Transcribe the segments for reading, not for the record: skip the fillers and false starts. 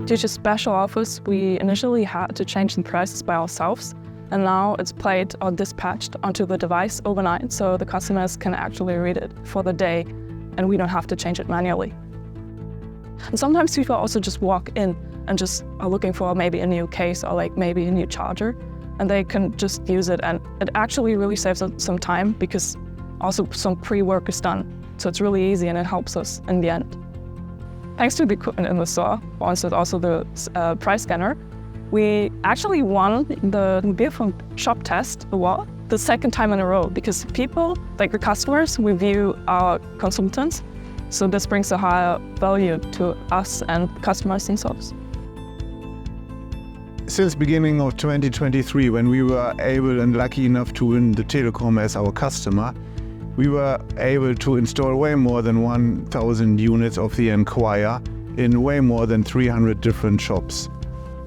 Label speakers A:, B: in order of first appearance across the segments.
A: Due to special offers, we initially had to change the prices by ourselves, and now it's played or dispatched onto the device overnight, so the customers can actually read it for the day, and we don't have to change it manually. And sometimes people also just walk in and just are looking for maybe a new case or like maybe a new charger, and they can just use it, and it actually really saves some time because also some pre-work is done. So it's really easy and it helps us in the end. Thanks to the equipment in the store, also the price scanner, we actually won the Mobile ShopTest Award the second time in a row because people, like the customers, review our consultants. So this brings a higher value to us and customers themselves.
B: Since beginning of 2023, when we were able and lucky enough to win the Telekom as our customer, we were able to install way more than 1,000 units of the NQuire in way more than 300 different shops.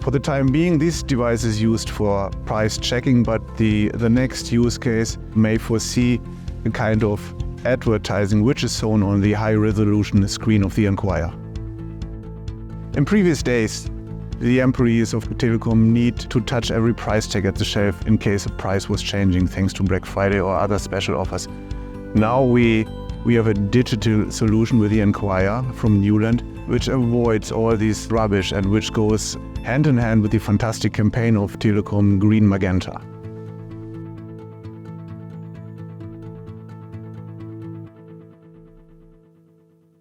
B: For the time being, this device is used for price checking, but the next use case may foresee a kind of advertising which is shown on the high-resolution screen of the NQuire. In previous days, the employees of the Telekom need to touch every price tag at the shelf in case a price was changing thanks to Black Friday or other special offers. Now we have a digital solution with the NQuire from Newland, which avoids all this rubbish and which goes hand in hand with the fantastic campaign of Telekom Green Magenta.